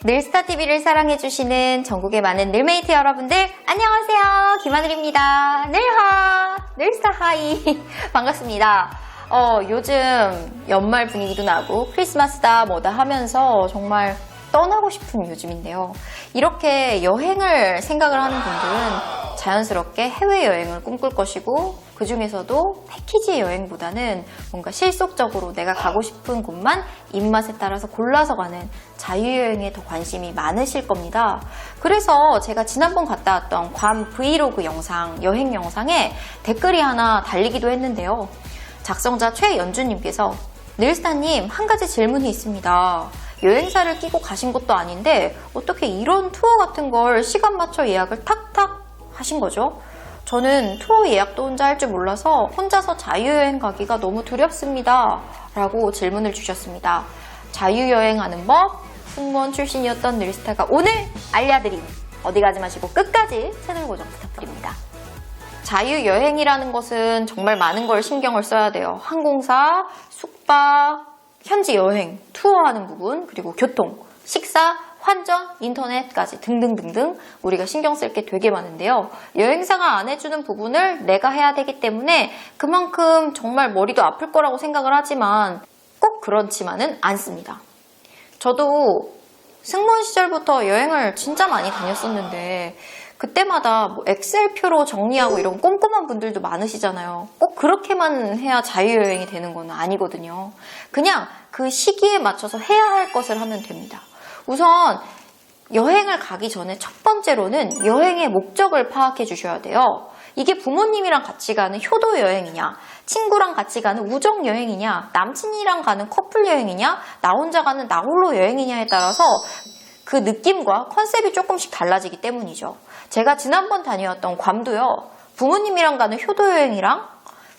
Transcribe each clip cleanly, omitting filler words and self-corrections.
늘스타TV를 사랑해주시는 전국의 많은 늘메이트 여러분들 안녕하세요. 김하늘입니다. 늘스타하이 반갑습니다. 요즘 연말 분위기도 나고 크리스마스다 뭐다 하면서 정말 떠나고 싶은 요즘인데요. 이렇게 여행을 생각을 하는 분들은 자연스럽게 해외여행을 꿈꿀 것이고 그 중에서도 패키지 여행보다는 뭔가 실속적으로 내가 가고 싶은 곳만 입맛에 따라서 골라서 가는 자유여행에 더 관심이 많으실 겁니다. 그래서 제가 지난번 갔다 왔던 괌 브이로그 영상, 여행 영상에 댓글이 하나 달리기도 했는데요. 작성자 최연주님께서 늘스타님 한 가지 질문이 있습니다. 여행사를 끼고 가신 것도 아닌데 어떻게 이런 투어 같은 걸 시간 맞춰 예약을 탁탁 하신 거죠? 저는 투어 예약도 혼자 할 줄 몰라서 혼자서 자유여행 가기가 너무 두렵습니다. 라고 질문을 주셨습니다. 자유여행하는 법, 승무원 출신이었던 늘스타가 오늘 알려드림. 어디 가지 마시고 끝까지 채널 고정 부탁드립니다. 자유여행이라는 것은 정말 많은 걸 신경을 써야 돼요. 항공사, 숙박, 현지 여행, 투어하는 부분, 그리고 교통, 식사, 환전, 인터넷까지 등등등등 우리가 신경 쓸 게 되게 많은데요. 여행사가 안 해주는 부분을 내가 해야 되기 때문에 그만큼 정말 머리도 아플 거라고 생각을 하지만 꼭 그렇지만은 않습니다. 저도 승무원 시절부터 여행을 진짜 많이 다녔었는데 그때마다 뭐 엑셀표로 정리하고 이런 꼼꼼한 분들도 많으시잖아요. 꼭 그렇게만 해야 자유여행이 되는 건 아니거든요. 그냥 그 시기에 맞춰서 해야 할 것을 하면 됩니다. 우선 여행을 가기 전에 첫 번째로는 여행의 목적을 파악해 주셔야 돼요. 이게 부모님이랑 같이 가는 효도 여행이냐, 친구랑 같이 가는 우정 여행이냐, 남친이랑 가는 커플 여행이냐, 나 혼자 가는 나 홀로 여행이냐에 따라서 그 느낌과 컨셉이 조금씩 달라지기 때문이죠. 제가 지난번 다녀왔던 괌도요. 부모님이랑 가는 효도 여행이랑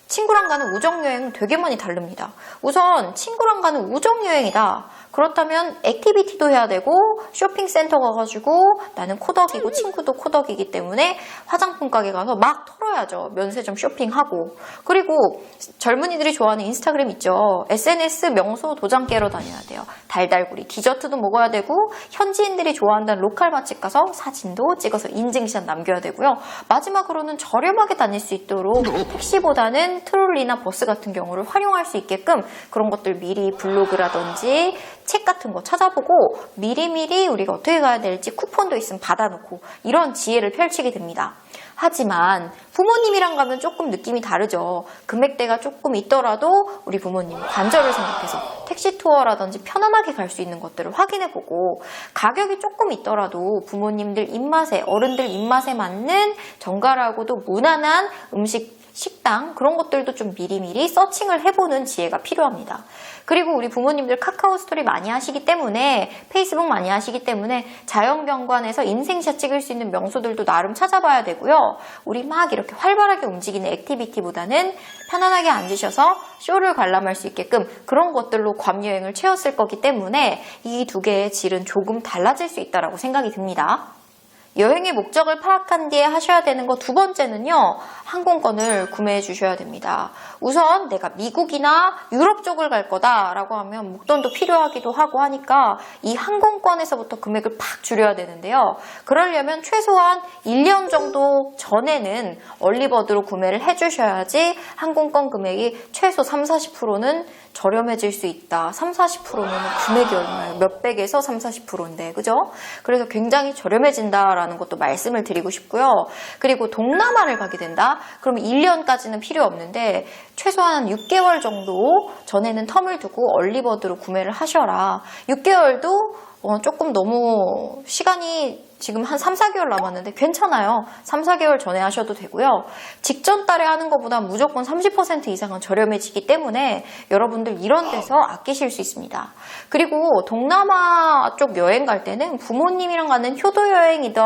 친구랑 가는 우정 여행은 되게 많이 다릅니다. 우선 친구랑 가는 우정 여행이다. 그렇다면 액티비티도 해야 되고 쇼핑센터 가가지고 나는 코덕이고 친구도 코덕이기 때문에 화장품 가게 가서 막 털어야죠. 면세점 쇼핑하고. 그리고 젊은이들이 좋아하는 인스타그램 있죠. SNS 명소 도장 깨러 다녀야 돼요. 달달구리 디저트도 먹어야 되고 현지인들이 좋아한다는 로컬 맛집 가서 사진도 찍어서 인증샷 남겨야 되고요. 마지막으로는 저렴하게 다닐 수 있도록 택시보다는 트롤리나 버스 같은 경우를 활용할 수 있게끔 그런 것들 미리 블로그라든지 책 같은 거 찾아보고 미리미리 우리가 어떻게 가야 될지 쿠폰도 있으면 받아놓고 이런 지혜를 펼치게 됩니다. 하지만 부모님이랑 가면 조금 느낌이 다르죠. 금액대가 조금 있더라도 우리 부모님 관절을 생각해서 택시 투어라든지 편안하게 갈 수 있는 것들을 확인해보고 가격이 조금 있더라도 부모님들 입맛에 어른들 입맛에 맞는 정갈하고도 무난한 음식 식당 그런 것들도 좀 미리미리 서칭을 해보는 지혜가 필요합니다. 그리고 우리 부모님들 카카오 스토리 많이 하시기 때문에 페이스북 많이 하시기 때문에 자연경관에서 인생샷 찍을 수 있는 명소들도 나름 찾아봐야 되고요. 우리 막 이렇게 활발하게 움직이는 액티비티보다는 편안하게 앉으셔서 쇼를 관람할 수 있게끔 그런 것들로 괌 여행을 채웠을 거기 때문에 이 두 개의 질은 조금 달라질 수 있다고 생각이 듭니다. 여행의 목적을 파악한 뒤에 하셔야 되는 거 두 번째는요. 항공권을 구매해 주셔야 됩니다. 우선 내가 미국이나 유럽 쪽을 갈 거다라고 하면 목돈도 필요하기도 하고 하니까 이 항공권에서부터 금액을 팍 줄여야 되는데요. 그러려면 최소한 1년 정도 전에는 얼리버드로 구매를 해 주셔야지 항공권 금액이 최소 30-40%는 저렴해질 수 있다. 30-40%면 금액이 얼마예요? 몇백에서 30-40%인데, 그죠? 그래서 굉장히 저렴해진다라는 것도 말씀을 드리고 싶고요. 그리고 동남아를 가게 된다? 그러면 1년까지는 필요 없는데 최소한 6개월 정도 전에는 텀을 두고 얼리버드로 구매를 하셔라. 6개월도 조금 너무 시간이 지금 한 3-4개월 남았는데 괜찮아요. 3-4개월 전에 하셔도 되고요. 직전 달에 하는 것보다 무조건 30% 이상은 저렴해지기 때문에 여러분들 이런 데서 아끼실 수 있습니다. 그리고 동남아 쪽 여행 갈 때는 부모님이랑 가는 효도 여행이든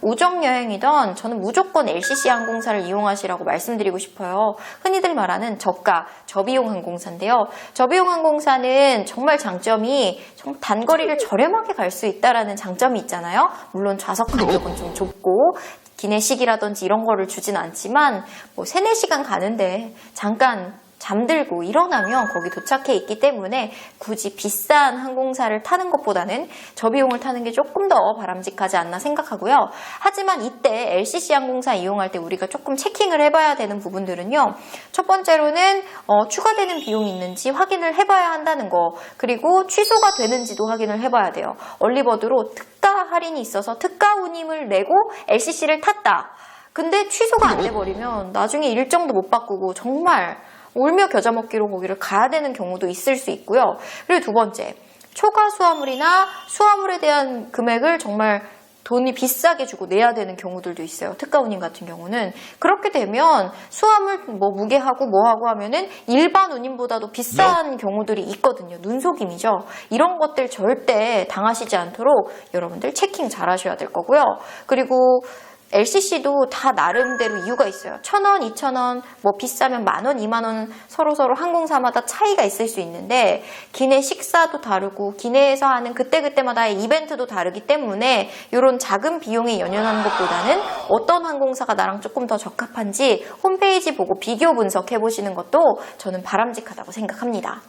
우정 여행이든 저는 무조건 LCC 항공사를 이용하시라고 말씀드리고 싶어요. 흔히들 말하는 저가, 저비용 항공사인데요. 저비용 항공사는 정말 장점이 단거리를 저렴하게 갈 수 있다는 장점이 있잖아요. 물론 좌석 간격은 좀 좁고 기내식이라든지 이런 거를 주진 않지만 뭐 3-4시간 가는데 잠깐 잠들고 일어나면 거기 도착해 있기 때문에 굳이 비싼 항공사를 타는 것보다는 저비용을 타는 게 조금 더 바람직하지 않나 생각하고요. 하지만 이때 LCC 항공사 이용할 때 우리가 조금 체킹을 해봐야 되는 부분들은요. 첫 번째로는 추가되는 비용이 있는지 확인을 해봐야 한다는 거, 그리고 취소가 되는지도 확인을 해봐야 돼요. 얼리버드로 특가 할인이 있어서 특가 운임을 내고 LCC를 탔다. 근데 취소가 안 돼버리면 나중에 일정도 못 바꾸고 정말 울며 겨자 먹기로 거기를 가야 되는 경우도 있을 수 있고요. 그리고 두 번째, 초과 수화물이나 수화물에 대한 금액을 정말 돈이 비싸게 주고 내야 되는 경우들도 있어요. 특가 운임 같은 경우는. 그렇게 되면 수화물 뭐 무게하고 뭐하고 하면은 일반 운임보다도 비싼 경우들이 있거든요. 눈속임이죠. 이런 것들 절대 당하시지 않도록 여러분들 체킹 잘 하셔야 될 거고요. 그리고 LCC도 다 나름대로 이유가 있어요. 1,000원, 2,000원, 뭐 비싸면 10,000원, 20,000원 서로 항공사마다 차이가 있을 수 있는데 기내 식사도 다르고 기내에서 하는 그때그때마다의 이벤트도 다르기 때문에 이런 작은 비용에 연연하는 것보다는 어떤 항공사가 나랑 조금 더 적합한지 홈페이지 보고 비교 분석해 보시는 것도 저는 바람직하다고 생각합니다.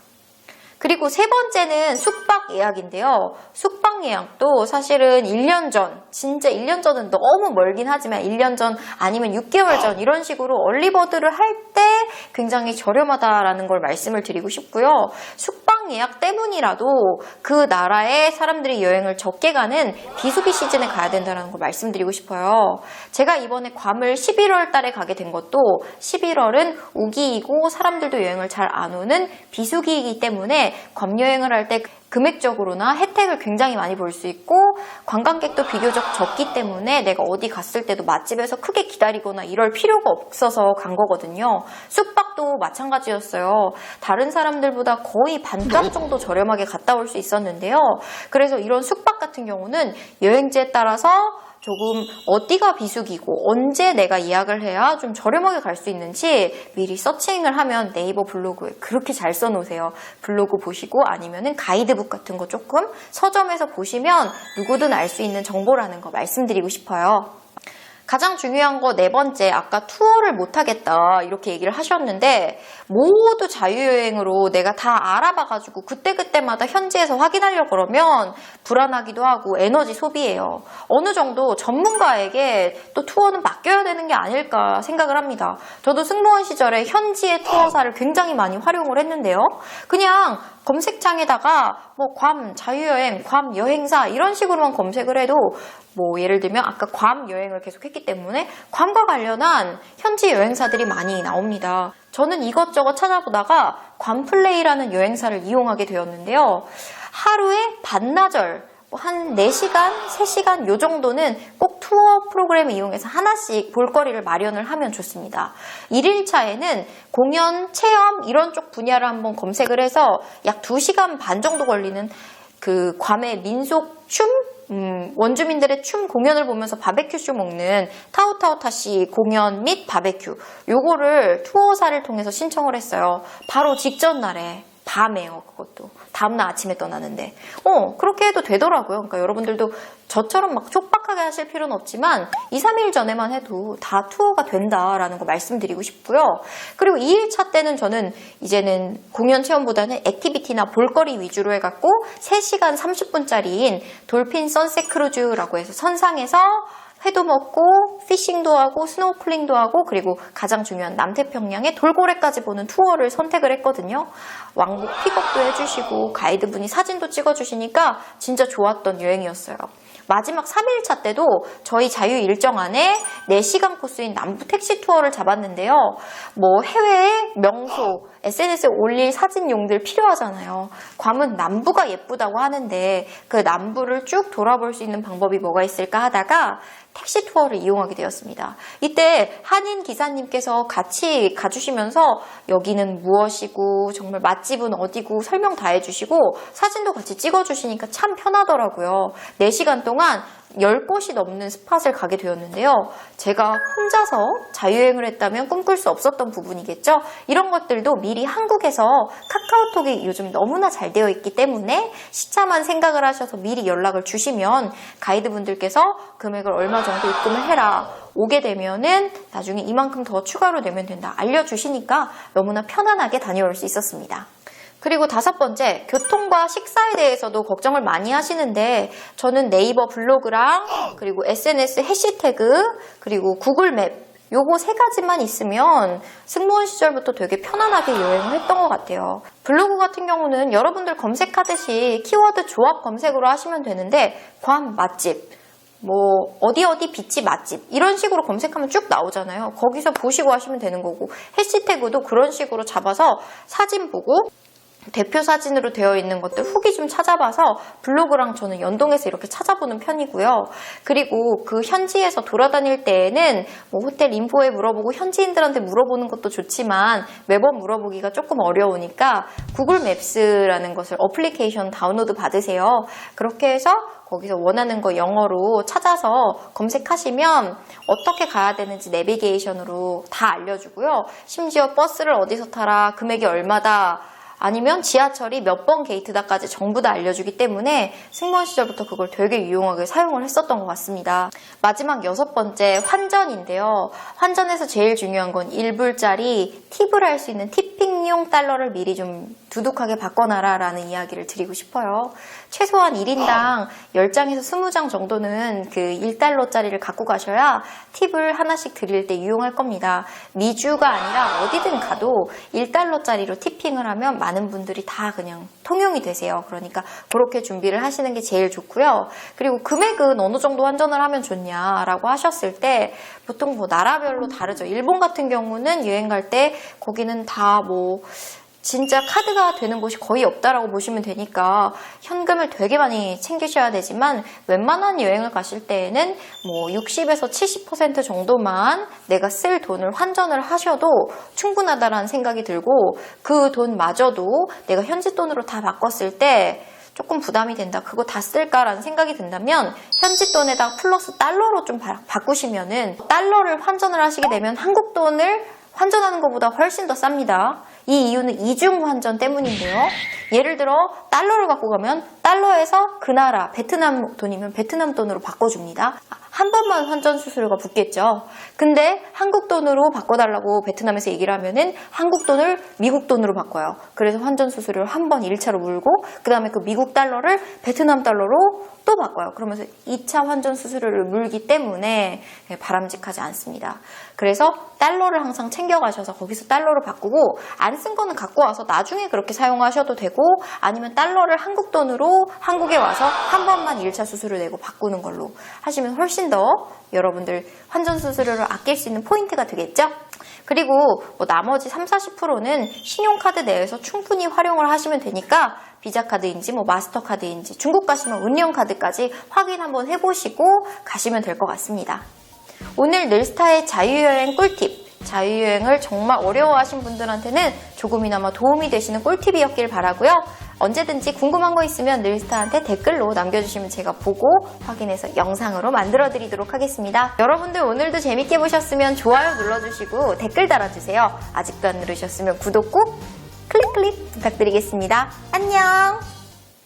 그리고 세 번째는 숙박 예약인데요. 숙박 예약도 사실은 1년 전, 진짜 1년 전은 너무 멀긴 하지만 1년 전 아니면 6개월 전 이런 식으로 얼리버드를 할 때 굉장히 저렴하다라는 걸 말씀을 드리고 싶고요. 숙박 예약 때문이라도 그 나라에 사람들이 여행을 적게 가는 비수기 시즌에 가야 된다는 걸 말씀드리고 싶어요. 제가 이번에 괌을 11월 달에 가게 된 것도 11월은 우기이고 사람들도 여행을 잘 안 오는 비수기이기 때문에 괌 여행을 할 때 금액적으로나 혜택을 굉장히 많이 볼 수 있고 관광객도 비교적 적기 때문에 내가 어디 갔을 때도 맛집에서 크게 기다리거나 이럴 필요가 없어서 간 거거든요. 숙박도 마찬가지였어요. 다른 사람들보다 거의 반값 정도 저렴하게 갔다 올 수 있었는데요. 그래서 이런 숙박 같은 경우는 여행지에 따라서 조금 어디가 비수기고 언제 내가 예약을 해야 좀 저렴하게 갈 수 있는지 미리 서칭을 하면 네이버 블로그에 그렇게 잘 써놓으세요. 블로그 보시고 아니면은 가이드북 같은 거 조금 서점에서 보시면 누구든 알 수 있는 정보라는 거 말씀드리고 싶어요. 가장 중요한 거 네 번째, 아까 투어를 못하겠다 이렇게 얘기를 하셨는데 모두 자유여행으로 내가 다 알아봐가지고 그때그때마다 현지에서 확인하려고 그러면 불안하기도 하고 에너지 소비예요. 어느 정도 전문가에게 또 투어는 맡겨야 되는 게 아닐까 생각을 합니다. 저도 승무원 시절에 현지의 투어사를 굉장히 많이 활용을 했는데요. 그냥 검색창에다가 뭐 괌 자유여행, 괌 여행사 이런 식으로만 검색을 해도 뭐 예를 들면 아까 괌 여행을 계속 했기 때문에 괌과 관련한 현지 여행사들이 많이 나옵니다. 저는 이것저것 찾아보다가 괌플레이라는 여행사를 이용하게 되었는데요. 하루에 반나절 한 4시간, 3시간 요 정도는 꼭 투어 프로그램을 이용해서 하나씩 볼거리를 마련을 하면 좋습니다. 1일차에는 공연, 체험 이런 쪽 분야를 한번 검색을 해서 약 2시간 반 정도 걸리는 그 괌의 민속 춤? 원주민들의 춤 공연을 보면서 바베큐쇼 먹는 타우타우타시 공연 및 바베큐 요거를 투어사를 통해서 신청을 했어요. 바로 직전 날에 밤에요. 그것도 다음날 아침에 떠나는데 그렇게 해도 되더라고요. 그러니까 여러분들도 저처럼 막 촉박하게 하실 필요는 없지만 2, 3일 전에만 해도 다 투어가 된다라는 거 말씀드리고 싶고요. 그리고 2일차 때는 저는 이제는 공연 체험보다는 액티비티나 볼거리 위주로 해갖고 3시간 30분짜리인 돌핀 선셋 크루즈라고 해서 선상에서 회도 먹고 피싱도 하고 스노클링도 하고 그리고 가장 중요한 남태평양의 돌고래까지 보는 투어를 선택을 했거든요. 왕복 픽업도 해주시고 가이드분이 사진도 찍어주시니까 진짜 좋았던 여행이었어요. 마지막 3일차 때도 저희 자유 일정 안에 4시간 코스인 남부 택시 투어를 잡았는데요. 뭐 해외의 명소, SNS에 올릴 사진용들 필요하잖아요. 괌은 남부가 예쁘다고 하는데 그 남부를 쭉 돌아볼 수 있는 방법이 뭐가 있을까 하다가 택시 투어를 이용하게 되었습니다. 이때 한인 기사님께서 같이 가주시면서 여기는 무엇이고 정말 맛집은 어디고 설명 다 해주시고 사진도 같이 찍어주시니까 참 편하더라고요. 4시간 동안 10곳이 넘는 스팟을 가게 되었는데요. 제가 혼자서 자유여행을 했다면 꿈꿀 수 없었던 부분이겠죠. 이런 것들도 미리 한국에서 카카오톡이 요즘 너무나 잘 되어 있기 때문에 시차만 생각을 하셔서 미리 연락을 주시면 가이드분들께서 금액을 얼마 정도 입금을 해라. 오게 되면은 나중에 이만큼 더 추가로 내면 된다. 알려주시니까 너무나 편안하게 다녀올 수 있었습니다. 그리고 5번째, 교통과 식사에 대해서도 걱정을 많이 하시는데 저는 네이버 블로그랑 그리고 SNS 해시태그 그리고 구글맵 요거 3가지만 있으면 승무원 시절부터 되게 편안하게 여행을 했던 것 같아요. 블로그 같은 경우는 여러분들 검색하듯이 키워드 조합 검색으로 하시면 되는데 괌 맛집, 뭐 어디 비치 맛집 이런 식으로 검색하면 쭉 나오잖아요. 거기서 보시고 하시면 되는 거고 해시태그도 그런 식으로 잡아서 사진 보고 대표 사진으로 되어 있는 것들 후기 좀 찾아봐서 블로그랑 저는 연동해서 이렇게 찾아보는 편이고요. 그리고 그 현지에서 돌아다닐 때에는 뭐 호텔 인포에 물어보고 현지인들한테 물어보는 것도 좋지만 매번 물어보기가 조금 어려우니까 구글 맵스라는 것을 어플리케이션 다운로드 받으세요. 그렇게 해서 거기서 원하는 거 영어로 찾아서 검색하시면 어떻게 가야 되는지 내비게이션으로 다 알려주고요. 심지어 버스를 어디서 타라, 금액이 얼마다, 아니면 지하철이 몇 번 게이트다까지 전부 다 알려주기 때문에 승무원 시절부터 그걸 되게 유용하게 사용을 했었던 것 같습니다. 마지막 6번째, 환전인데요. 환전에서 제일 중요한 건 1불짜리 팁을 할 수 있는 티핑용 달러를 미리 좀 두둑하게 바꿔놔라 라는 이야기를 드리고 싶어요. 최소한 1인당 10장에서 20장 정도는 그 1달러짜리를 갖고 가셔야 팁을 하나씩 드릴 때 유용할 겁니다. 미주가 아니라 어디든 가도 1달러짜리로 티핑을 하면 많은 분들이 다 그냥 통용이 되세요. 그러니까 그렇게 준비를 하시는 게 제일 좋고요. 그리고 금액은 어느 정도 환전을 하면 좋냐라고 하셨을 때 보통 뭐 나라별로 다르죠. 일본 같은 경우는 여행 갈 때 거기는 다 뭐 진짜 카드가 되는 곳이 거의 없다라고 보시면 되니까 현금을 되게 많이 챙기셔야 되지만 웬만한 여행을 가실 때에는 뭐 60에서 70% 정도만 내가 쓸 돈을 환전을 하셔도 충분하다라는 생각이 들고 그 돈마저도 내가 현지 돈으로 다 바꿨을 때 조금 부담이 된다. 그거 다 쓸까라는 생각이 든다면 현지 돈에다가 플러스 달러로 좀 바꾸시면은 달러를 환전을 하시게 되면 한국 돈을 환전하는 것보다 훨씬 더 쌉니다. 이 이유는 이중 환전 때문인데요. 예를 들어 달러를 갖고 가면 달러에서 그 나라 베트남 돈이면 베트남 돈으로 바꿔줍니다. 한 번만 환전 수수료가 붙겠죠. 근데 한국 돈으로 바꿔달라고 베트남에서 얘기를 하면은 한국 돈을 미국 돈으로 바꿔요. 그래서 환전 수수료를 한 번 1차로 물고 그 다음에 그 미국 달러를 베트남 달러로 또 바꿔요. 그러면서 2차 환전 수수료를 물기 때문에 바람직하지 않습니다. 그래서 달러를 항상 챙겨가셔서 거기서 달러로 바꾸고 안 쓴 거는 갖고 와서 나중에 그렇게 사용하셔도 되고 아니면 달러를 한국 돈으로 한국에 와서 한 번만 1차 수수료 내고 바꾸는 걸로 하시면 훨씬 더 여러분들 환전 수수료를 아낄 수 있는 포인트가 되겠죠? 그리고 뭐 나머지 30-40%는 신용카드 내에서 충분히 활용을 하시면 되니까 비자카드인지 뭐 마스터카드인지 중국 가시면 은행카드까지 확인 한번 해보시고 가시면 될 것 같습니다. 오늘 늘스타의 자유여행 꿀팁, 자유여행을 정말 어려워하신 분들한테는 조금이나마 도움이 되시는 꿀팁이었길 바라고요. 언제든지 궁금한 거 있으면 늘스타한테 댓글로 남겨주시면 제가 보고 확인해서 영상으로 만들어 드리도록 하겠습니다. 여러분들 오늘도 재밌게 보셨으면 좋아요 눌러주시고 댓글 달아주세요. 아직도 안 누르셨으면 구독 꼭 클릭 부탁드리겠습니다. 안녕!